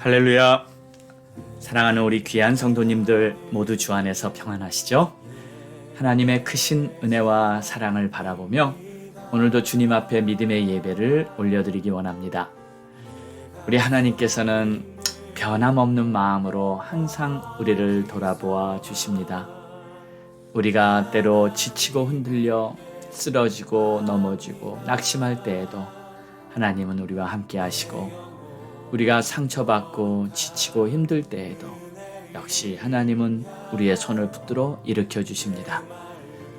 할렐루야. 사랑하는 우리 귀한 성도님들 모두 주 안에서 평안하시죠? 하나님의 크신 은혜와 사랑을 바라보며 오늘도 주님 앞에 믿음의 예배를 올려드리기 원합니다. 우리 하나님께서는 변함없는 마음으로 항상 우리를 돌아보아 주십니다. 우리가 때로 지치고 흔들려 쓰러지고 넘어지고 낙심할 때에도 하나님은 우리와 함께 하시고, 우리가 상처받고 지치고 힘들 때에도 역시 하나님은 우리의 손을 붙들어 일으켜 주십니다.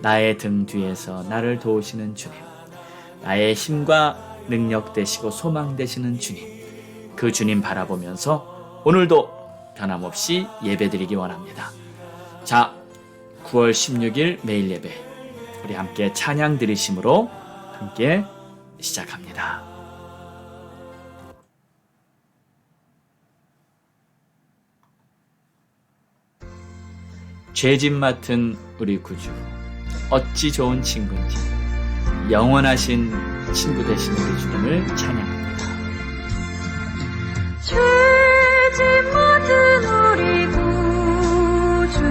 나의 등 뒤에서 나를 도우시는 주님, 나의 힘과 능력 되시고 소망 되시는 주님, 그 주님 바라보면서 오늘도 변함없이 예배드리기 원합니다. 자, 9월 16일 매일 예배, 우리 함께 찬양 드리심으로 함께 시작합니다. 죄짐 맡은 우리 구주, 어찌 좋은 친구인지 영원하신 친구 되신 우리 주님을 찬양합니다. 죄짐 맡은 우리 구주,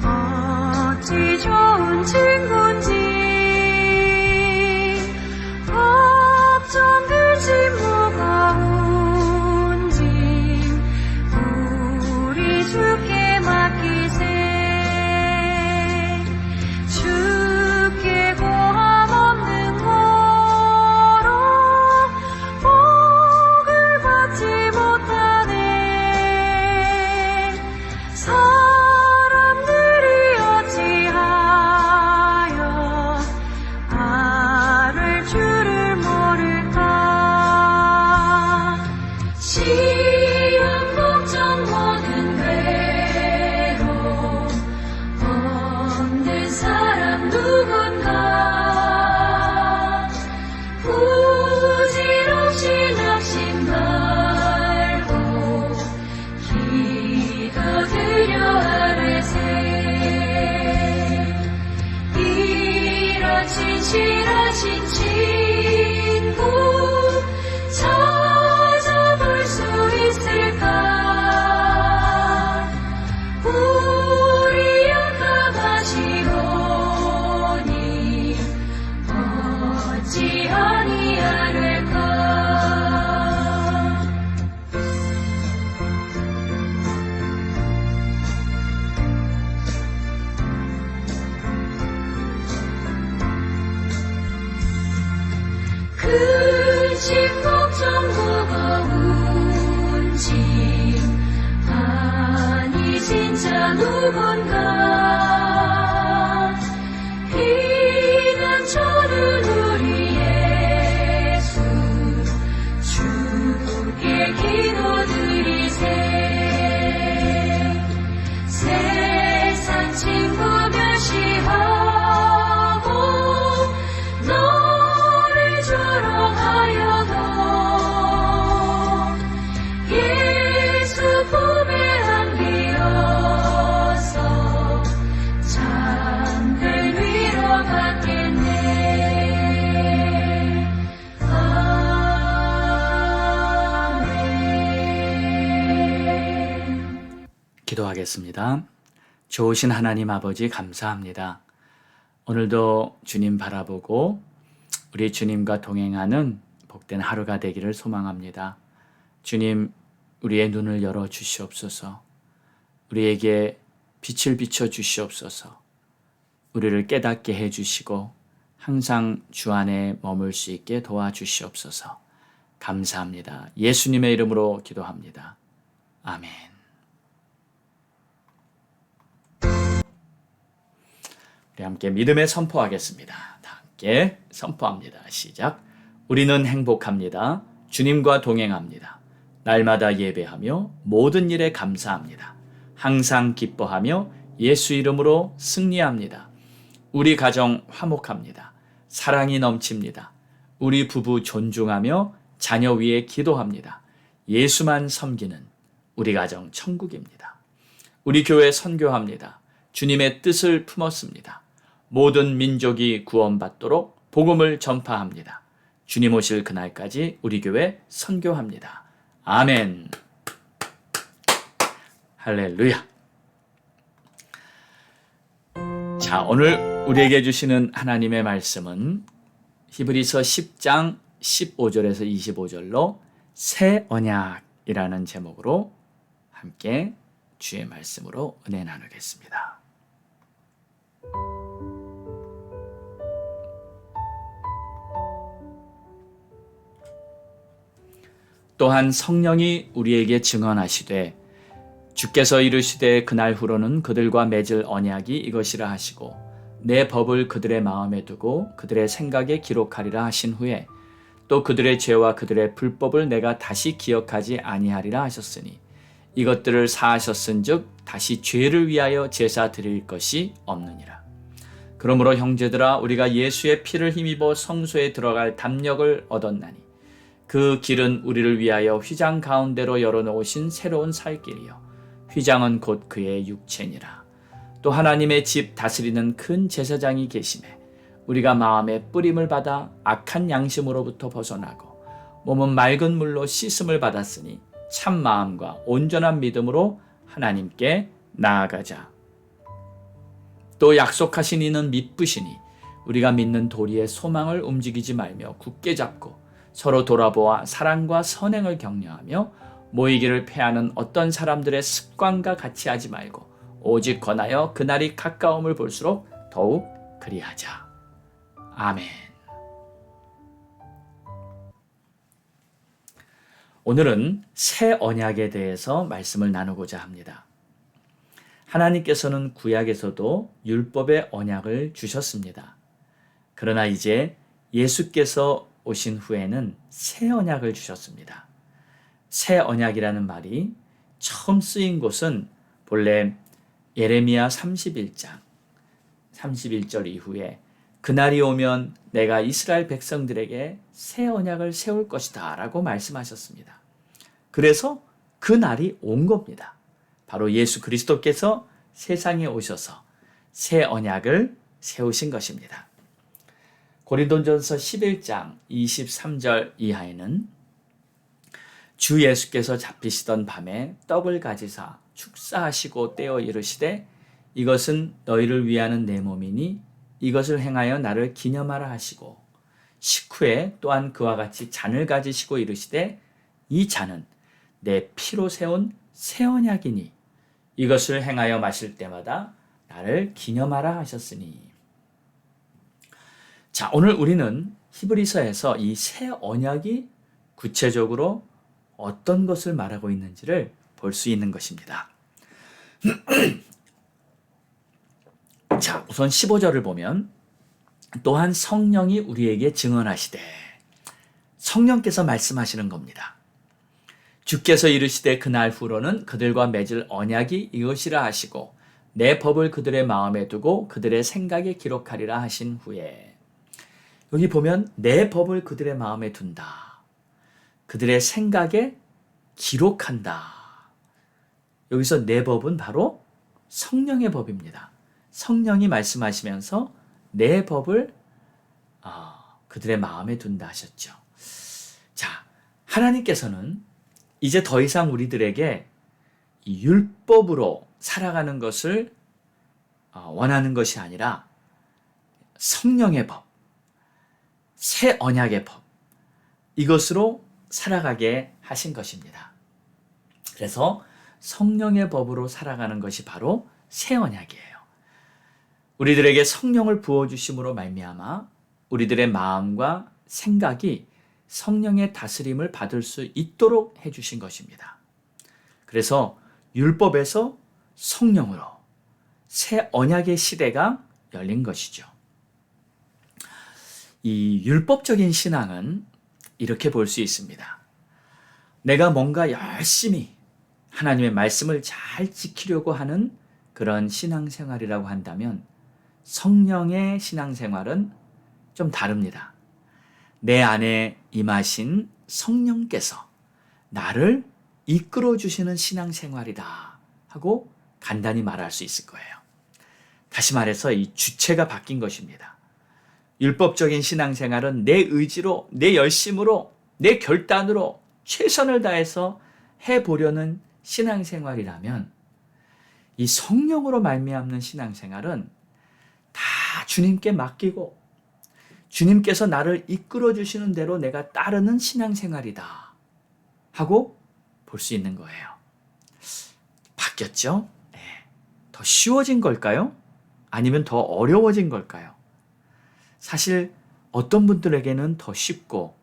어찌 좋은 친구인지 걱정 짐 무거운 짐 우리 주께 맡기세. 주께 고함 없는 거로 복을 받지 못하네. 사람들이 어찌하여 알을 줄을 모를까. 시험 걱정 모든 괴로움 없는 사람 누군가. 부질없이 낙심 말고 기도드려 아뢰세. 이런 진실하신 친구 찾아볼 수 있을까. 우리 약함하시오니 어찌 아니하를까. 근심 걱정 무거운 짐 아니 진짜 누군가. 피난처는 우리 예수, 주께 기도드리세. 세상 친구 멸시하고 너를 조롱하여도 예수 품에 안기어서 잠들 위로받겠네. 아멘. 기도하겠습니다. 좋으신 하나님 아버지, 감사합니다. 오늘도 주님 바라보고 우리 주님과 동행하는 복된 하루가 되기를 소망합니다. 주님, 우리의 눈을 열어 주시옵소서. 우리에게 빛을 비춰 주시옵소서. 우리를 깨닫게 해 주시고 항상 주 안에 머물 수 있게 도와주시옵소서. 감사합니다. 예수님의 이름으로 기도합니다. 아멘. 우리 함께 믿음에 선포하겠습니다. 다 함께 선포합니다. 시작. 우리는 행복합니다. 주님과 동행합니다. 날마다 예배하며 모든 일에 감사합니다. 항상 기뻐하며 예수 이름으로 승리합니다. 우리 가정 화목합니다. 사랑이 넘칩니다. 우리 부부 존중하며 자녀 위에 기도합니다. 예수만 섬기는 우리 가정 천국입니다. 우리 교회 선교합니다. 주님의 뜻을 품었습니다. 모든 민족이 구원받도록 복음을 전파합니다. 주님 오실 그날까지 우리 교회 선교합니다. 아멘. 할렐루야. 자, 오늘 우리에게 주시는 하나님의 말씀은 히브리서 10장 15절에서 25절로 새 언약이라는 제목으로 함께 주의 말씀으로 은혜 나누겠습니다. 또한 성령이 우리에게 증언하시되 주께서 이르시되 그날 후로는 그들과 맺을 언약이 이것이라 하시고 내 법을 그들의 마음에 두고 그들의 생각에 기록하리라 하신 후에 또 그들의 죄와 그들의 불법을 내가 다시 기억하지 아니하리라 하셨으니 이것들을 사하셨은즉 다시 죄를 위하여 제사 드릴 것이 없느니라. 그러므로 형제들아 우리가 예수의 피를 힘입어 성소에 들어갈 담력을 얻었나니 그 길은 우리를 위하여 휘장 가운데로 열어놓으신 새로운 살 길이요 휘장은 곧 그의 육체니라. 또 하나님의 집 다스리는 큰 제사장이 계시매 우리가 마음의 뿌림을 받아 악한 양심으로부터 벗어나고 몸은 맑은 물로 씻음을 받았으니 참 마음과 온전한 믿음으로 하나님께 나아가자. 또 약속하신 이는 미쁘시니 우리가 믿는 도리의 소망을 움직이지 말며 굳게 잡고 서로 돌아보아 사랑과 선행을 격려하며 모이기를 패하는 어떤 사람들의 습관과 같이 하지 말고 오직 권하여 그날이 가까움을 볼수록 더욱 그리하자. 아멘. 오늘은 새 언약에 대해서 말씀을 나누고자 합니다. 하나님께서는 구약에서도 율법의 언약을 주셨습니다. 그러나 이제 예수께서 오신 후에는 새 언약을 주셨습니다. 새 언약이라는 말이 처음 쓰인 곳은 본래 예레미야 31장 31절 이후에 그날이 오면 내가 이스라엘 백성들에게 새 언약을 세울 것이다 라고 말씀하셨습니다. 그래서 그 날이 온 겁니다. 바로 예수 그리스도께서 세상에 오셔서 새 언약을 세우신 것입니다. 고린도전서 11장 23절 이하에는 주 예수께서 잡히시던 밤에 떡을 가지사 축사하시고 떼어 이르시되 이것은 너희를 위하는 내 몸이니 이것을 행하여 나를 기념하라 하시고 식후에 또한 그와 같이 잔을 가지시고 이르시되 이 잔은 내 피로 세운 새 언약이니 이것을 행하여 마실 때마다 나를 기념하라 하셨으니. 자, 오늘 우리는 히브리서에서 이 새 언약이 구체적으로 어떤 것을 말하고 있는지를 볼 수 있는 것입니다. 자, 우선 15절을 보면 또한 성령이 우리에게 증언하시되 성령께서 말씀하시는 겁니다. 주께서 이르시되 그날 후로는 그들과 맺을 언약이 이것이라 하시고 내 법을 그들의 마음에 두고 그들의 생각에 기록하리라 하신 후에 여기 보면 내 법을 그들의 마음에 둔다. 그들의 생각에 기록한다. 여기서 내 법은 바로 성령의 법입니다. 성령이 말씀하시면서 내 법을 그들의 마음에 둔다 하셨죠. 자, 하나님께서는 이제 더 이상 우리들에게 이 율법으로 살아가는 것을 원하는 것이 아니라 성령의 법, 새 언약의 법, 이것으로 살아가게 하신 것입니다. 그래서 성령의 법으로 살아가는 것이 바로 새 언약이에요. 우리들에게 성령을 부어주심으로 말미암아 우리들의 마음과 생각이 성령의 다스림을 받을 수 있도록 해주신 것입니다. 그래서 율법에서 성령으로 새 언약의 시대가 열린 것이죠. 이 율법적인 신앙은 이렇게 볼 수 있습니다. 내가 뭔가 열심히 하나님의 말씀을 잘 지키려고 하는 그런 신앙생활이라고 한다면 성령의 신앙생활은 좀 다릅니다. 내 안에 임하신 성령께서 나를 이끌어 주시는 신앙생활이다 하고 간단히 말할 수 있을 거예요. 다시 말해서 이 주체가 바뀐 것입니다. 율법적인 신앙생활은 내 의지로, 내 열심으로, 내 결단으로 최선을 다해서 해보려는 신앙생활이라면 이 성령으로 말미암는 신앙생활은 다 주님께 맡기고 주님께서 나를 이끌어 주시는 대로 내가 따르는 신앙생활이다 하고 볼 수 있는 거예요. 바뀌었죠? 네. 더 쉬워진 걸까요? 아니면 더 어려워진 걸까요? 사실 어떤 분들에게는 더 쉽고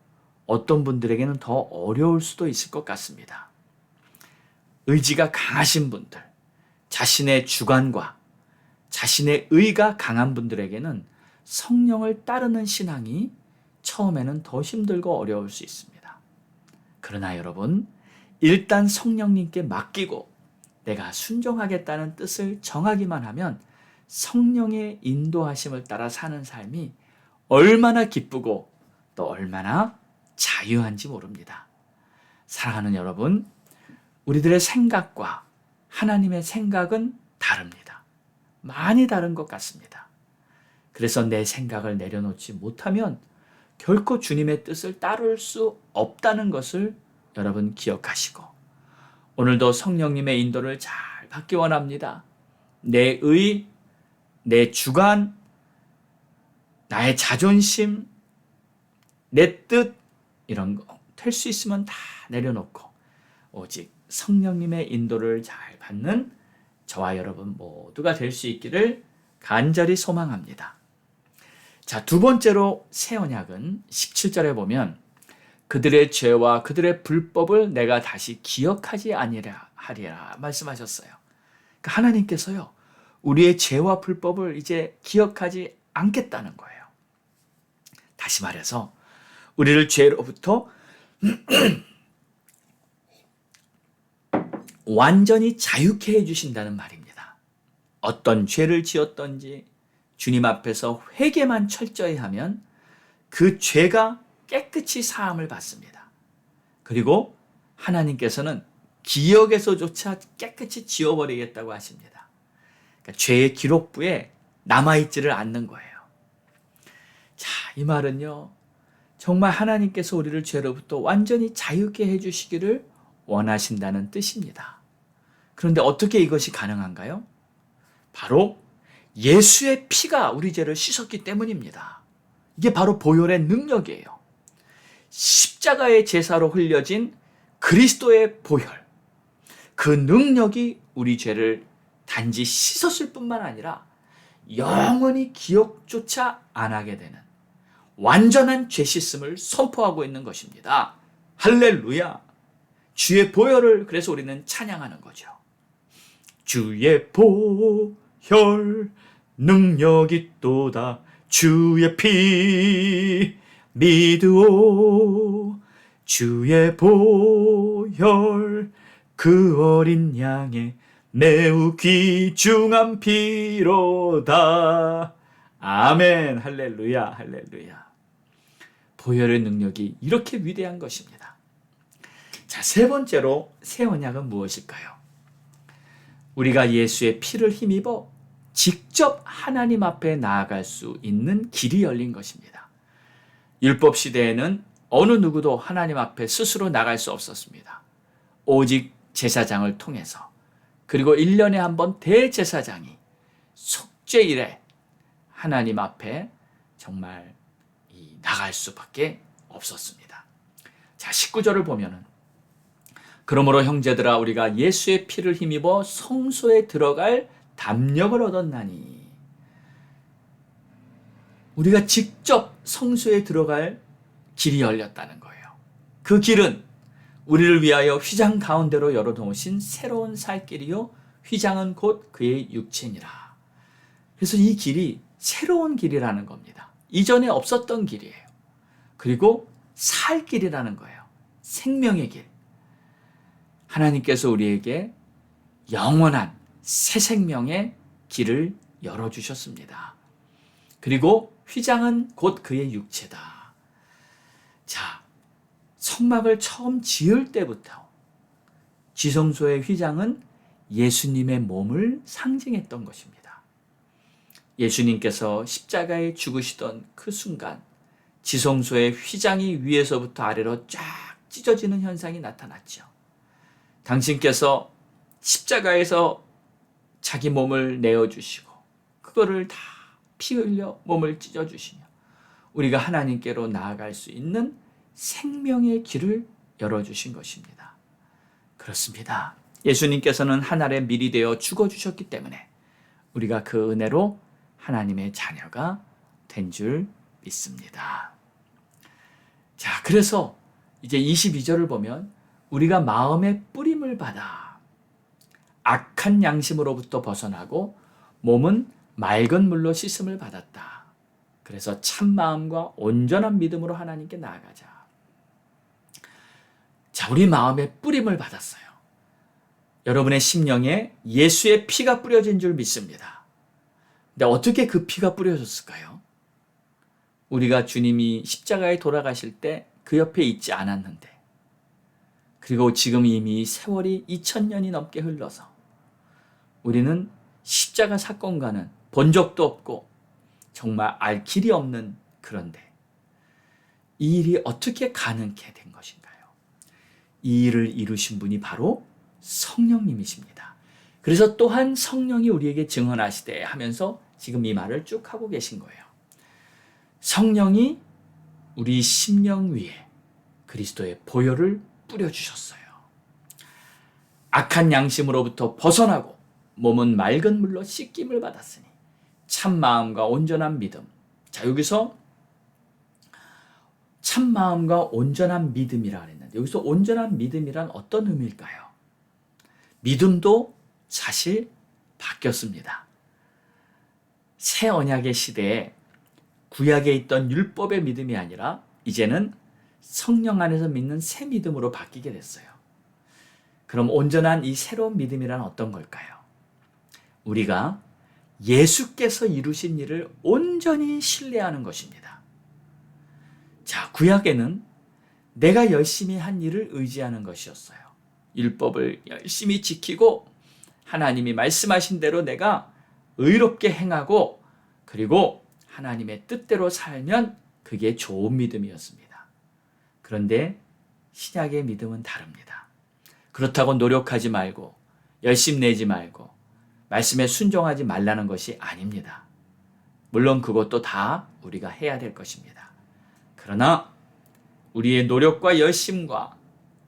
어떤 분들에게는 더 어려울 수도 있을 것 같습니다. 의지가 강하신 분들, 자신의 주관과 자신의 의가 강한 분들에게는 성령을 따르는 신앙이 처음에는 더 힘들고 어려울 수 있습니다. 그러나 여러분, 일단 성령님께 맡기고 내가 순종하겠다는 뜻을 정하기만 하면 성령의 인도하심을 따라 사는 삶이 얼마나 기쁘고 또 얼마나 자유한지 모릅니다. 사랑하는 여러분, 우리들의 생각과 하나님의 생각은 다릅니다. 많이 다른 것 같습니다. 그래서 내 생각을 내려놓지 못하면 결코 주님의 뜻을 따를 수 없다는 것을 여러분 기억하시고 오늘도 성령님의 인도를 잘 받기 원합니다. 내 의, 내 주관, 나의 자존심, 내 뜻 이런 거 될 수 있으면 다 내려놓고 오직 성령님의 인도를 잘 받는 저와 여러분 모두가 될 수 있기를 간절히 소망합니다. 자, 두 번째로 새 언약은 17절에 보면 그들의 죄와 그들의 불법을 내가 다시 기억하지 아니하리라 말씀하셨어요. 그러니까 하나님께서요, 우리의 죄와 불법을 이제 기억하지 않겠다는 거예요. 다시 말해서 우리를 죄로부터 완전히 자유케 해주신다는 말입니다. 어떤 죄를 지었던지 주님 앞에서 회개만 철저히 하면 그 죄가 깨끗이 사함을 받습니다. 그리고 하나님께서는 기억에서조차 깨끗이 지워버리겠다고 하십니다. 그러니까 죄의 기록부에 남아있지를 않는 거예요. 자, 이 말은요, 정말 하나님께서 우리를 죄로부터 완전히 자유케 해주시기를 원하신다는 뜻입니다. 그런데 어떻게 이것이 가능한가요? 바로 예수의 피가 우리 죄를 씻었기 때문입니다. 이게 바로 보혈의 능력이에요. 십자가의 제사로 흘려진 그리스도의 보혈, 그 능력이 우리 죄를 단지 씻었을 뿐만 아니라 영원히 기억조차 안 하게 되는 완전한 죄 씻음을 선포하고 있는 것입니다. 할렐루야! 주의 보혈을 그래서 우리는 찬양하는 거죠. 주의 보혈 능력 있도다, 주의 피 믿으오, 주의 보혈 그 어린 양의 매우 귀중한 피로다. 아멘. 할렐루야, 할렐루야. 보혈의 능력이 이렇게 위대한 것입니다. 자, 세 번째로 새 언약은 무엇일까요? 우리가 예수의 피를 힘입어 직접 하나님 앞에 나아갈 수 있는 길이 열린 것입니다. 율법 시대에는 어느 누구도 하나님 앞에 스스로 나갈 수 없었습니다. 오직 제사장을 통해서, 그리고 1년에 한 번 대제사장이 속죄일에 하나님 앞에 정말 나갈 수밖에 없었습니다. 자, 19절을 보면은 그러므로 형제들아 우리가 예수의 피를 힘입어 성소에 들어갈 담력을 얻었나니, 우리가 직접 성소에 들어갈 길이 열렸다는 거예요. 그 길은 우리를 위하여 휘장 가운데로 열어놓으신 새로운 살 길이요, 휘장은 곧 그의 육체니라. 그래서 이 길이 새로운 길이라는 겁니다. 이전에 없었던 길이에요. 그리고 살 길이라는 거예요. 생명의 길. 하나님께서 우리에게 영원한 새 생명의 길을 열어주셨습니다. 그리고 휘장은 곧 그의 육체다. 자, 성막을 처음 지을 때부터 지성소의 휘장은 예수님의 몸을 상징했던 것입니다. 예수님께서 십자가에 죽으시던 그 순간 지성소의 휘장이 위에서부터 아래로 쫙 찢어지는 현상이 나타났죠. 당신께서 십자가에서 자기 몸을 내어주시고 그거를 다 피 흘려 몸을 찢어주시며 우리가 하나님께로 나아갈 수 있는 생명의 길을 열어주신 것입니다. 그렇습니다. 예수님께서는 하늘에 미리 되어 죽어주셨기 때문에 우리가 그 은혜로 하나님의 자녀가 된 줄 믿습니다. 자, 그래서 이제 22절을 보면 우리가 마음의 뿌림을 받아 악한 양심으로부터 벗어나고 몸은 맑은 물로 씻음을 받았다. 그래서 참 마음과 온전한 믿음으로 하나님께 나아가자. 자, 우리 마음의 뿌림을 받았어요. 여러분의 심령에 예수의 피가 뿌려진 줄 믿습니다. 근데 어떻게 그 피가 뿌려졌을까요? 우리가 주님이 십자가에 돌아가실 때 그 옆에 있지 않았는데, 그리고 지금 이미 세월이 2000년이 넘게 흘러서 우리는 십자가 사건과는 본 적도 없고 정말 알 길이 없는, 그런데 이 일이 어떻게 가능케 된 것인가요? 이 일을 이루신 분이 바로 성령님이십니다. 그래서 또한 성령이 우리에게 증언하시되 하면서 지금 이 말을 쭉 하고 계신 거예요. 성령이 우리 심령 위에 그리스도의 보혈을 뿌려주셨어요. 악한 양심으로부터 벗어나고 몸은 맑은 물로 씻김을 받았으니 참 마음과 온전한 믿음. 자, 여기서 참 마음과 온전한 믿음이라 그랬는데 여기서 온전한 믿음이란 어떤 의미일까요? 믿음도 사실 바뀌었습니다. 새 언약의 시대에 구약에 있던 율법의 믿음이 아니라 이제는 성령 안에서 믿는 새 믿음으로 바뀌게 됐어요. 그럼 온전한 이 새로운 믿음이란 어떤 걸까요? 우리가 예수께서 이루신 일을 온전히 신뢰하는 것입니다. 자, 구약에는 내가 열심히 한 일을 의지하는 것이었어요. 율법을 열심히 지키고 하나님이 말씀하신 대로 내가 의롭게 행하고 그리고 하나님의 뜻대로 살면 그게 좋은 믿음이었습니다. 그런데 신약의 믿음은 다릅니다. 그렇다고 노력하지 말고 열심 내지 말고 말씀에 순종하지 말라는 것이 아닙니다. 물론 그것도 다 우리가 해야 될 것입니다. 그러나 우리의 노력과 열심과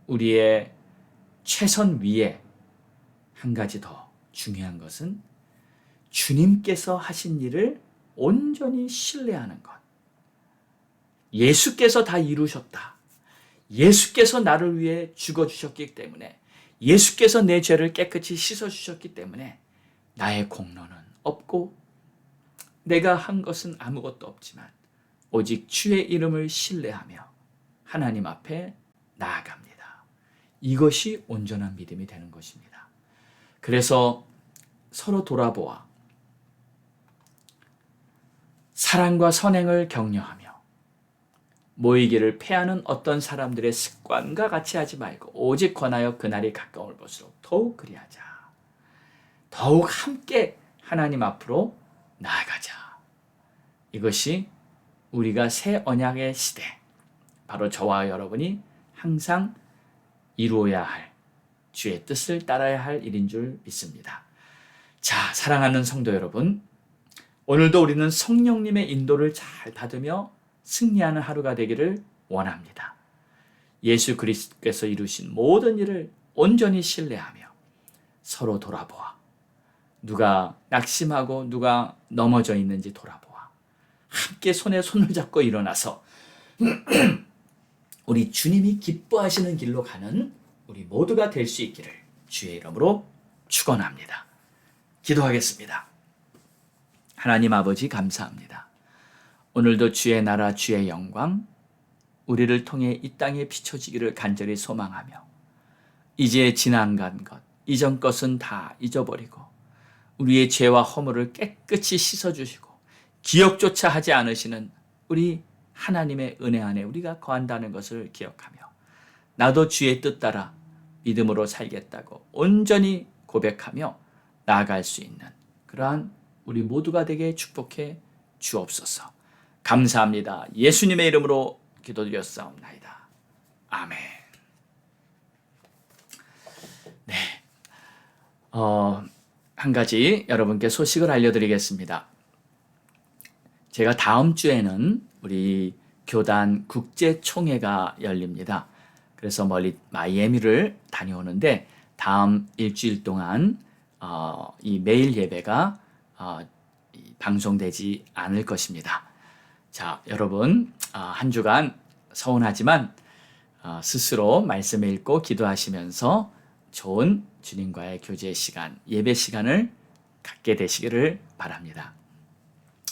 우리의 최선 위에 한 가지 더 중요한 것은 주님께서 하신 일을 온전히 신뢰하는 것. 예수께서 다 이루셨다. 예수께서 나를 위해 죽어주셨기 때문에, 예수께서 내 죄를 깨끗이 씻어주셨기 때문에 나의 공로는 없고 내가 한 것은 아무것도 없지만 오직 주의 이름을 신뢰하며 하나님 앞에 나아갑니다. 이것이 온전한 믿음이 되는 것입니다. 그래서 서로 돌아보아 사랑과 선행을 격려하며 모이기를 패하는 어떤 사람들의 습관과 같이 하지 말고 오직 권하여 그날이 가까울 것으로 더욱 그리하자. 더욱 함께 하나님 앞으로 나아가자. 이것이 우리가 새 언약의 시대, 바로 저와 여러분이 항상 이루어야 할, 주의 뜻을 따라야 할 일인 줄 믿습니다. 자, 사랑하는 성도 여러분, 오늘도 우리는 성령님의 인도를 잘 받으며 승리하는 하루가 되기를 원합니다. 예수 그리스도께서 이루신 모든 일을 온전히 신뢰하며 서로 돌아보아 누가 낙심하고 누가 넘어져 있는지 돌아보아 함께 손에 손을 잡고 일어나서 우리 주님이 기뻐하시는 길로 가는 우리 모두가 될 수 있기를 주의 이름으로 축원합니다. 기도하겠습니다. 하나님 아버지 감사합니다. 오늘도 주의 나라 주의 영광 우리를 통해 이 땅에 비춰지기를 간절히 소망하며 이제 지나간 것 이전 것은 다 잊어버리고 우리의 죄와 허물을 깨끗이 씻어주시고 기억조차 하지 않으시는 우리 하나님의 은혜 안에 우리가 거한다는 것을 기억하며 나도 주의 뜻 따라 믿음으로 살겠다고 온전히 고백하며 나아갈 수 있는 그러한 우리 모두가 되게 축복해 주옵소서. 감사합니다. 예수님의 이름으로 기도드렸사옵나이다. 아멘. 한 가지 여러분께 소식을 알려드리겠습니다. 제가 다음 주에는 우리 교단 국제총회가 열립니다. 그래서 멀리 마이애미를 다녀오는데 다음 일주일 동안 이 매일 예배가 방송되지 않을 것입니다. 자, 여러분 한 주간 서운하지만 스스로 말씀을 읽고 기도하시면서 좋은 주님과의 교제 시간, 예배 시간을 갖게 되시기를 바랍니다.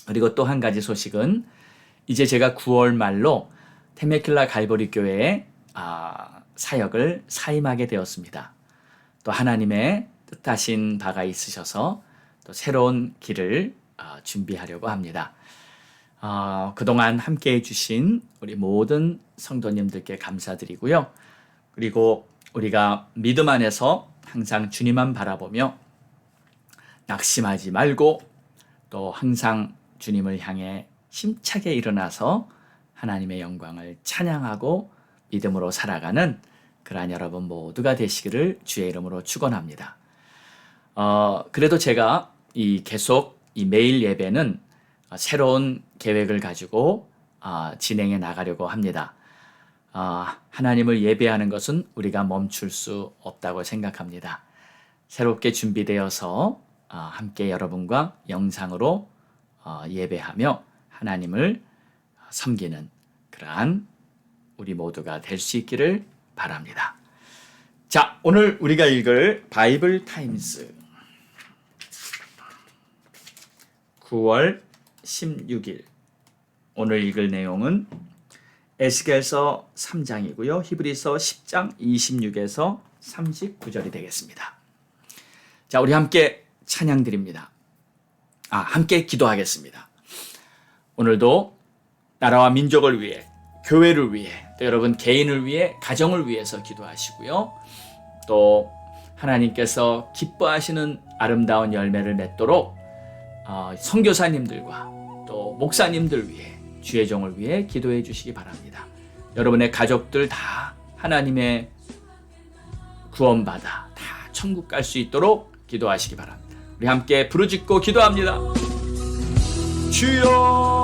그리고 또 한 가지 소식은 이제 제가 9월 말로 테메킬라 갈보리 교회에 사역을 사임하게 되었습니다. 또 하나님의 뜻하신 바가 있으셔서 또 새로운 길을 준비하려고 합니다. 그동안 함께 해주신 우리 모든 성도님들께 감사드리고요. 그리고 우리가 믿음 안에서 항상 주님만 바라보며 낙심하지 말고 또 항상 주님을 향해 힘차게 일어나서 하나님의 영광을 찬양하고 믿음으로 살아가는 그러한 여러분 모두가 되시기를 주의 이름으로 축원합니다. 그래도 제가 계속 이 매일 예배는 새로운 계획을 가지고 진행해 나가려고 합니다. 하나님을 예배하는 것은 우리가 멈출 수 없다고 생각합니다. 새롭게 준비되어서 함께 여러분과 영상으로 예배하며 하나님을 섬기는 그러한 우리 모두가 될 수 있기를 바랍니다. 자, 오늘 우리가 읽을 바이블 타임스 9월 16일 오늘 읽을 내용은 에스겔서 3장이고요. 히브리서 10장 26에서 39절이 되겠습니다. 자, 우리 함께 찬양 드립니다. 함께 기도하겠습니다. 오늘도 나라와 민족을 위해, 교회를 위해, 또 여러분 개인을 위해, 가정을 위해서 기도하시고요. 또 하나님께서 기뻐하시는 아름다운 열매를 맺도록 선교사님들과 또 목사님들 위해, 주의 종을 위해 기도해 주시기 바랍니다. 여러분의 가족들 다 하나님의 구원받아 다 천국 갈 수 있도록 기도하시기 바랍니다. 우리 함께 부르짖고 기도합니다. 주여